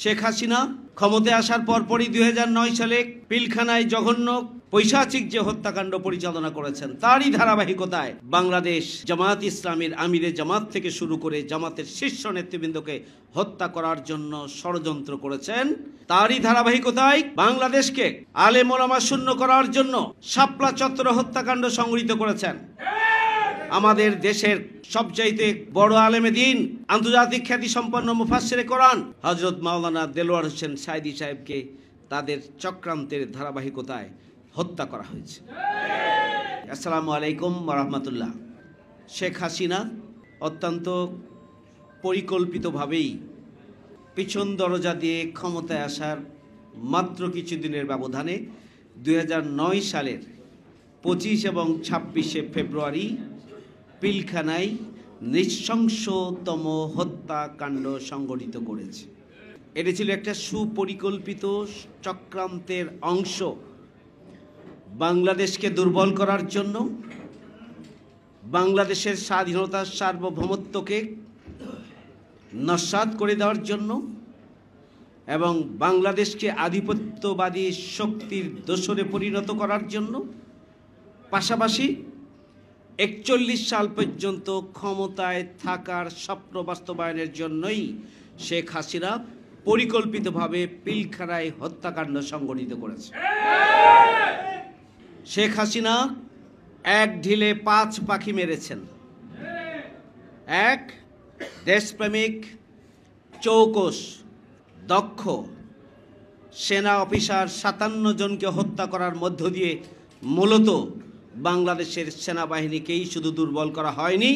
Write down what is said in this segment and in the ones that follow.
শেখ হাসিনা ক্ষমতায় আসার পরপরই 2009 সালে পিলখানায় জঘন্য পৈশাচিক যে হত্যাকাণ্ড পরিচালনা করেছেন, তারই ধারাবাহিকতায় বাংলাদেশ জামায়াত ইসলামীর আমিরে জামাত থেকে শুরু করে জামাতের শীর্ষ নেতৃবৃন্দকে হত্যা করার জন্য ষড়যন্ত্র করেছেন। তারই ধারাবাহিকতায় বাংলাদেশকে আলেম ওলামা শূন্য করার জন্য শাপলা চত্বর হত্যাকাণ্ড সংঘটিত করেছেন। আমাদের দেশের সবচাইতে বড় আলেমে দ্বীন, আন্তর্জাতিক খ্যাতিসম্পন্ন মুফাসসিরে কোরআন হযরত মাওলানা দেলোয়ার হোসেন সাঈদী সাহেবকে তাদের চক্রান্তের ধারাবাহিকতায় হত্যা করা হয়েছে। আসসালামু আলাইকুম ওয়া রাহমাতুল্লাহ। শেখ হাসিনা অত্যন্ত পরিকল্পিতভাবেই পিছন দরজা দিয়ে ক্ষমতায় আসার মাত্র কিছুদিনের ব্যবধানে 2009 সালের 25 এবং 26শে ফেব্রুয়ারি পিলখানায় নৃশংসতম হত্যাকাণ্ড সংঘটিত করেছে। এটি ছিল একটা সুপরিকল্পিত চক্রান্তের অংশ, বাংলাদেশকে দুর্বল করার জন্য, বাংলাদেশের স্বাধীনতার সার্বভৌমত্বকে নস্যাৎ করে দেওয়ার জন্য এবং বাংলাদেশকে আধিপত্যবাদী শক্তির দোসরে পরিণত করার জন্য, পাশাপাশি 41 সাল পর্যন্ত ক্ষমতায় থাকার স্বপ্ন বাস্তবায়নের জন্যই শেখ হাসিনা পরিকল্পিতভাবে পিলখানায় হত্যাকাণ্ড সংঘটিত করেছে। শেখ হাসিনা এক ঢিলে 5 পাখি মেরেছেন। এক, দেশপ্রেমিক, চৌকস, দক্ষ সেনা অফিসার 57 জনকে হত্যা করার মধ্য দিয়ে মূলত বাংলাদেশের সেনাবাহিনীকেই শুধু দুর্বল করা হয়নি,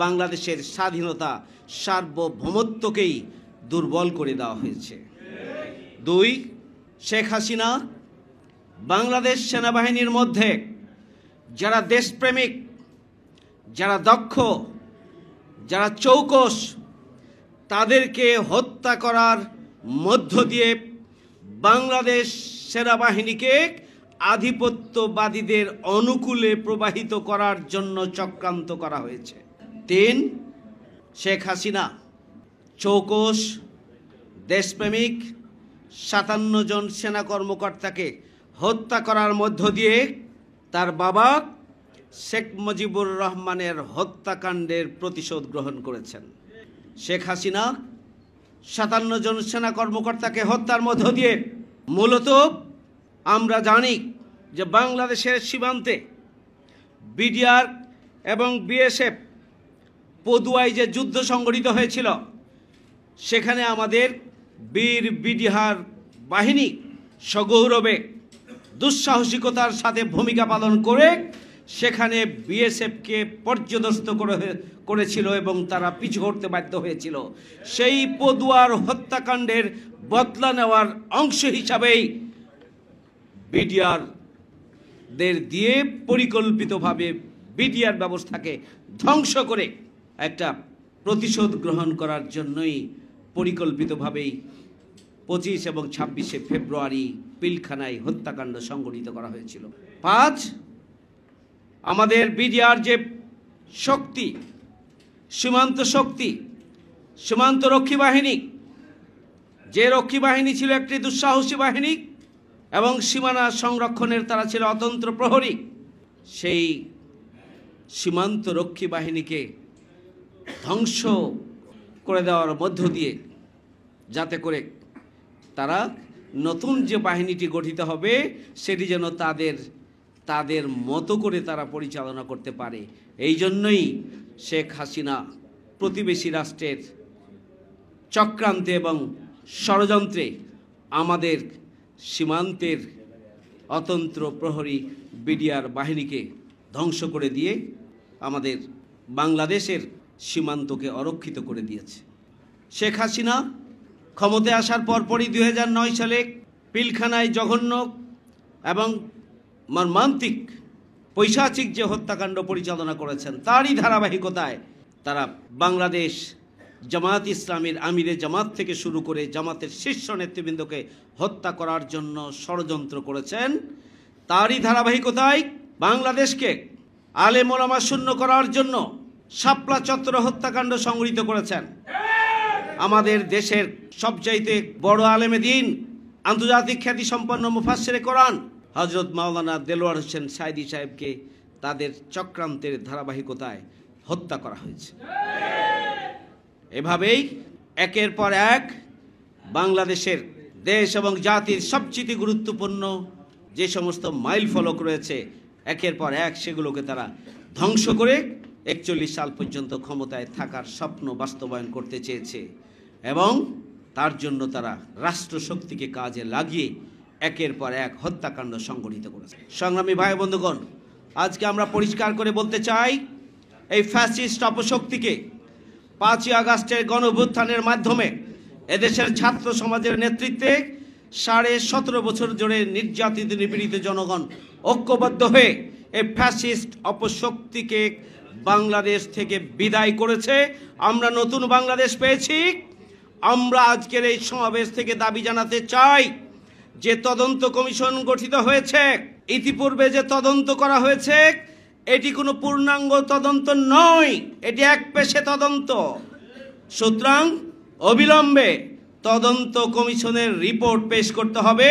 বাংলাদেশের স্বাধীনতা সার্বভৌমত্বকেই দুর্বল করে দেওয়া হয়েছে। 2, শেখ হাসিনা বাংলাদেশ সেনাবাহিনীর মধ্যে যারা দেশপ্রেমিক, যারা দক্ষ, যারা চৌকস, তাদেরকে হত্যা করার মধ্য দিয়ে বাংলাদেশ সেনাবাহিনীকে আধিপত্যবাদীদের অনুকূলে প্রবাহিত করার জন্য চক্রান্ত করা হয়েছে। 3, শেখ হাসিনা চৌকস, দেশপ্রেমিক 57 জন সেনা কর্মকর্তাকে হত্যা করার মধ্য দিয়ে তার বাবা শেখ মুজিবুর রহমানের হত্যাকাণ্ডের প্রতিশোধ গ্রহণ করেছেন। শেখ হাসিনা 57 জন সেনা কর্মকর্তাকে হত্যার মধ্য দিয়ে মূলত আমরা জানি যে বাংলাদেশের সীমান্তে বিডিআর এবং বিএসএফ পদুয়ায় যে যুদ্ধ সংঘটিত হয়েছিল, সেখানে আমাদের বীর বিডিআর বাহিনী সগৌরবে দুঃসাহসিকতার সাথে ভূমিকা পালন করে সেখানে বিএসএফকে পর্যদস্ত করেছিল এবং তারা পিছু হটতে বাধ্য হয়েছিল। সেই পদুয়ার হত্যাকাণ্ডের বদলা নেওয়ার অংশ হিসাবেই বিডিআরদের দিয়ে পরিকল্পিতভাবে বিডিআর ব্যবস্থাকে ধ্বংস করে একটা প্রতিশোধ গ্রহণ করার জন্যই পরিকল্পিতভাবেই 25 এবং 26শে ফেব্রুয়ারি পিলখানায় হত্যাকাণ্ড সংঘটিত করা হয়েছিল। 5, আমাদের বিডিআর যে শক্তি, সীমান্ত শক্তি, সীমান্ত রক্ষী বাহিনী, যে রক্ষী বাহিনী ছিল একটি দুঃসাহসী বাহিনী এবং সীমানা সংরক্ষণের তারা ছিল অতন্ত্র প্রহরী, সেই সীমান্ত রক্ষী বাহিনীকে ধ্বংস করে দেওয়ার মধ্য দিয়ে যাতে করে তারা নতুন যে বাহিনীটি গঠিত হবে সেটি যেন তাদের মতো করে তারা পরিচালনা করতে পারে, এই জন্যই শেখ হাসিনা প্রতিবেশী রাষ্ট্রের চক্রান্তে এবং ষড়যন্ত্রে আমাদের সীমান্তের অতন্ত্র প্রহরী বিডিআর বাহিনীকে ধ্বংস করে দিয়ে আমাদের বাংলাদেশের সীমান্তকে অরক্ষিত করে দিয়েছে। শেখ হাসিনা ক্ষমতায় আসার পরপরই 2009 সালে পিলখানায় জঘন্য এবং মর্মান্তিক পৈশাচিক যে হত্যাকাণ্ড পরিচালনা করেছেন, তারই ধারাবাহিকতায় তারা বাংলাদেশ জামায়াত ইসলামীর আমিরে জামাত থেকে শুরু করে জামাতের শীর্ষ নেতৃবৃন্দকে হত্যা করার জন্য ষড়যন্ত্র করেছেন। তারই ধারাবাহিকতায় বাংলাদেশকে আলেম ওলামা শূন্য করার জন্য শাপলা চত্বর হত্যাকাণ্ড সংঘটিত করেছেন। আমাদের দেশের সবচাইতে বড় আলেমে দ্বীন, আন্তর্জাতিক খ্যাতিসম্পন্ন মুফাসসিরে কোরআন হযরত মাওলানা দেলোয়ার হোসেন সাঈদী সাহেবকে তাদের চক্রান্তের ধারাবাহিকতায় হত্যা করা হয়েছে। এভাবেই একের পর এক বাংলাদেশের দেশ এবং জাতির সবচেয়ে গুরুত্বপূর্ণ যে সমস্ত মাইল ফলক রয়েছে একের পর এক সেগুলোকে তারা ধ্বংস করে 41 সাল পর্যন্ত ক্ষমতায় থাকার স্বপ্ন বাস্তবায়ন করতে চেয়েছে এবং তার জন্য তারা রাষ্ট্রশক্তিকে কাজে লাগিয়ে একের পর এক হত্যাকাণ্ড সংগঠিত করেছে। সংগ্রামী ভাই বন্ধুগণ, আজকে আমরা পরিষ্কার করে বলতে চাই, এই ফ্যাসিস্ট অপশক্তিকে 5ই আগস্টের গণঅভ্যুত্থানের মাধ্যমে এদেশের ছাত্র সমাজের নেতৃত্বে 17.5 বছর জুড়ে নির্যাতিত নিপীড়িত জনগণ ঐক্যবদ্ধ হয়ে এই ফ্যাসিস্ট অপশক্তিকে বাংলাদেশ থেকে বিদায় করেছে। আমরা নতুন বাংলাদেশ পেয়েছি। আমরা আজকের এই সমাবেশ থেকে দাবি জানাতে চাই যে তদন্ত কমিশন গঠিত হয়েছে, ইতিপূর্বে যে তদন্ত করা হয়েছে এটি কোনো পূর্ণাঙ্গ তদন্ত নয়, এটি একপেশে তদন্ত। সুতরাং অবিলম্বে তদন্ত কমিশনের রিপোর্ট পেশ করতে হবে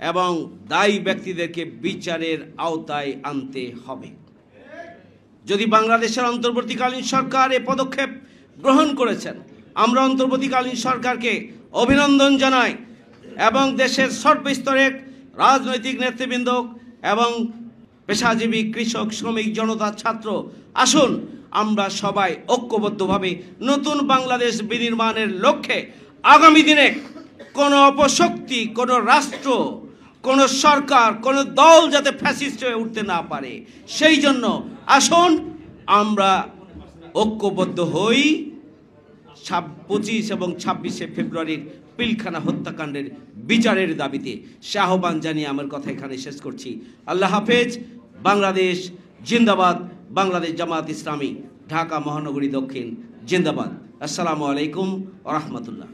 এবং দায়ী ব্যক্তিদেরকে বিচারের আওতায় আনতে হবে। যদি বাংলাদেশের অন্তর্বর্তীকালীন সরকার এ পদক্ষেপ গ্রহণ করেছেন, আমরা অন্তর্বর্তীকালীন সরকারকে অভিনন্দন জানাই এবং দেশের সর্বস্তরের রাজনৈতিক নেতৃবৃন্দ এবং পেশাজীবী কৃষক শ্রমিক জনতা ছাত্র, আসুন আমরা সবাই ঐক্যবদ্ধভাবে নতুন বাংলাদেশ বিনির্মাণের লক্ষ্যে আগামী দিনে কোনো অপশক্তি, কোনো রাষ্ট্র, কোনো সরকার, কোনো দল যাতে ফ্যাসিস্ট হয়ে উঠতে না পারে সেই জন্য আসুন আমরা ঐক্যবদ্ধ হই 25 এবং 26শে ফেব্রুয়ারির পিলখানা হত্যাকাণ্ডের বিচারের দাবিতে। আহ্বান জানিয়ে আমার কথা এখানে শেষ করছি। আল্লাহ হাফেজ। বাংলাদেশ জিন্দাবাদ। বাংলাদেশ জামাত ইসলামী ঢাকা মহানগরী দক্ষিণ জিন্দাবাদ। আসসালামু আলাইকুম ওয়া রাহমাতুল্লাহ।